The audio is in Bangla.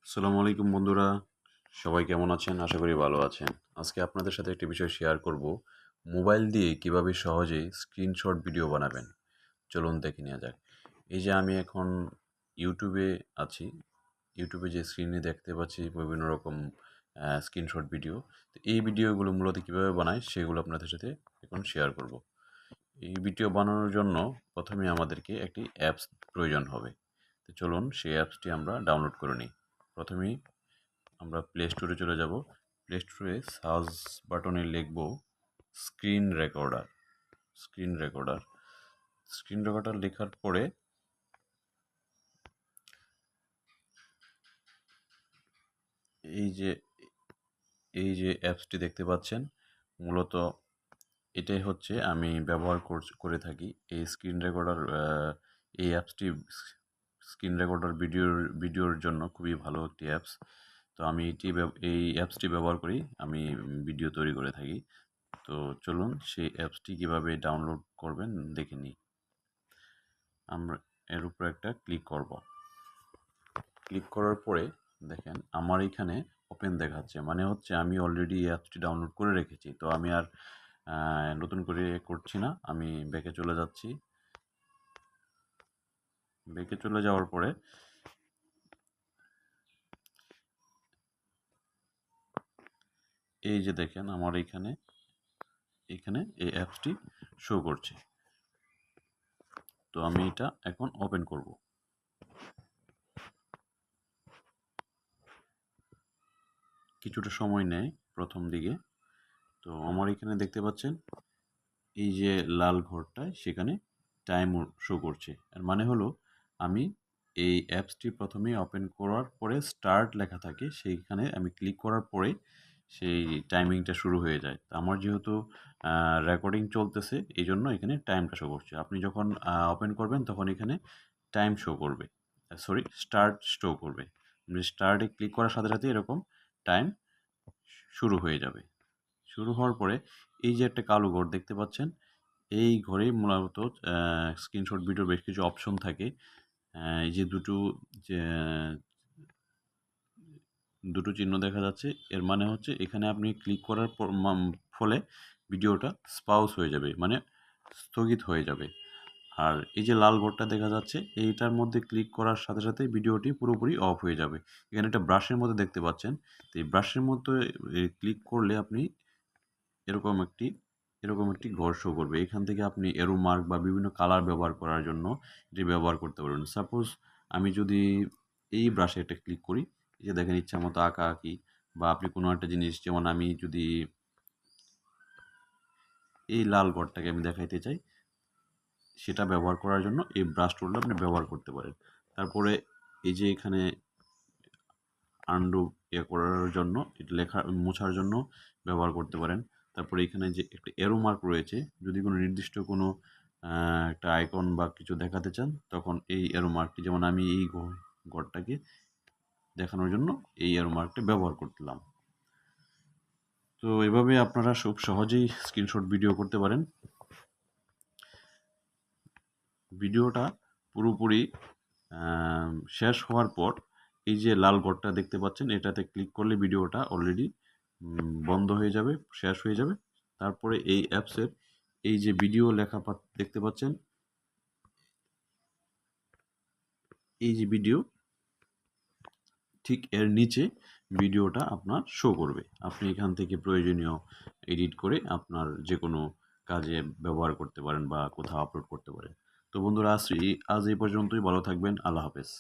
আসসালামু আলাইকুম বন্ধুরা, সবাই কেমন আছেন? আশা করি ভালো আছেন। আজকে আপনাদের সাথে একটি বিষয় শেয়ার করব। মোবাইল দিয়ে কিভাবে সহজেই স্ক্রিনশট ভিডিও বানাবেন। চলুন দেখে নেওয়া যাক। এই যে আমি এখন ইউটিউবে আছি। ইউটিউবে যে স্ক্রিনে দেখতে পাচ্ছি বিভিন্ন রকম স্ক্রিনশট ভিডিও। তো এই ভিডিওগুলো মূলত কিভাবে বানাই সেগুলো আপনাদের সাথে এখন শেয়ার করব। এই ভিডিও বানানোর জন্য প্রথমে আমাদেরকে একটি অ্যাপস প্রয়োজন হবে। তো চলুন সেই অ্যাপসটি আমরা ডাউনলোড করে নিই। প্রথমেই আমরা প্লে স্টোরে চলে যাব। প্লে স্টোরে সার্চ বাটনে লিখব screen recorder. Screen recorder screen recorder লেখার পরে এই যে অ্যাপসটি দেখতে পাচ্ছেন, মূলত এটাই হচ্ছে আমি ব্যবহার করে থাকি। এই স্ক্রিন রেকর্ডার এই অ্যাপসটি স্ক্রিন রেকর্ডার ভিডিওর জন্য খুবই ভালো একটি অ্যাপস। তো আমি এই অ্যাপসটি ব্যবহার করি, আমি ভিডিও তৈরি করে থাকি। তো চলুন সেই অ্যাপসটি কীভাবে ডাউনলোড করবেন দেখে নিই। আমরা এর উপর একটা ক্লিক করব। ক্লিক করার পরে দেখেন আমার এখানে ওপেন দেখাচ্ছে, মানে হচ্ছে আমি অলরেডি এই অ্যাপসটি ডাউনলোড করে রেখেছি। তো আমি আর নতুন করে করছি না, আমি ব্যাকে চলে যাচ্ছি। ব্যাকে চলে যাওয়ার পরে এই যে দেখেন আমার এখানে এই অ্যাপসটি শো করছে। তো আমি এটা এখন ওপেন করব। কিছুটা সময় নেয় প্রথম দিকে। তো আমার এখানে দেখতে পাচ্ছেন এই যে লাল ঘরটায় সেখানে টাইম শো করছে। এর মানে হলো আমি এই অ্যাপসটি প্রথমে ওপেন করার পরে স্টার্ট লেখা থাকে, সেইখানে আমি ক্লিক করার পরে সেই টাইমিংটা শুরু হয়ে যায়। তো আমার যেহেতু রেকর্ডিং চলতেছে এই জন্য এখানে টাইমটা শো করছে। আপনি যখন ওপেন করবেন তখন এখানে টাইম শো করবে, সরি স্টার্ট শো করবে। স্টার্টে ক্লিক করার সাথে সাথে এরকম টাইম শুরু হয়ে যাবে। শুরু হওয়ার পরে এই যে একটা কালো ঘর দেখতে পাচ্ছেন, এই ঘরেই মূলত স্ক্রিনশট ভিডিওর বেশ কিছু অপশন থাকে। এই যে যে দুটো চিহ্ন দেখা যাচ্ছে, এর মানে হচ্ছে এখানে আপনি ক্লিক করার ফলে ভিডিওটা স্পাউস হয়ে যাবে, মানে স্থগিত হয়ে যাবে। আর এই যে লাল ঘরটা দেখা যাচ্ছে এইটার মধ্যে ক্লিক করার সাথে সাথে ভিডিওটি পুরোপুরি অফ হয়ে যাবে। এখানে একটা ব্রাশের মধ্যে দেখতে পাচ্ছেন। তো এই ব্রাশের মধ্যে ক্লিক করলে আপনি এরকম একটি ঘর শো করবে। এখান থেকে আপনি এরো মার্ক বা বিভিন্ন কালার ব্যবহার করার জন্য এটি ব্যবহার করতে পারবেন। সাপোজ আমি যদি এই ব্রাশে একটা ক্লিক করি, এই যে দেখেন ইচ্ছা মতো আঁকাআঁকি বা আপনি কোনো একটা জিনিস, যেমন আমি যদি এই লাল ঘরটাকে আমি দেখাইতে চাই, সেটা ব্যবহার করার জন্য এই ব্রাশ টুলটা আপনি ব্যবহার করতে পারেন। তারপরে এই যে এখানে আনডু করার জন্য, এটা মোছার জন্য ব্যবহার করতে পারেন। তারপরে এখানে যে একটা এরো মার্ক রয়েছে, যদি কোনো নির্দিষ্ট কোনো একটা আইকন বা কিছু দেখাতে চান তখন এই এরো মার্কটি, যেমন আমি এই ঘরটাকে দেখানোর জন্য এই এরো মার্কটা ব্যবহার করলাম। তো এভাবে আপনারা খুব সহজেই স্ক্রিনশট ভিডিও করতে পারেন। ভিডিওটা পুরোপুরি শেষ হওয়ার পর এই যে লাল ঘরটা দেখতে পাচ্ছেন, এটাতে ক্লিক করলে ভিডিওটা অলরেডি বন্ধ হয়ে যাবে, শেষ হয়ে যাবে। তারপরে এই অ্যাপসের এই যে ভিডিও লেখা দেখতে পাচ্ছেন, এই যে ভিডিও, ঠিক এর নিচে ভিডিওটা আপনার শো করবে। আপনি এখান থেকে প্রয়োজনীয় এডিট করে আপনার যে কোনো কাজে ব্যবহার করতে পারেন বা কোথাও আপলোড করতে পারেন। তো বন্ধুরা আজ এই পর্যন্তই। ভালো থাকবেন। আল্লাহ হাফেজ।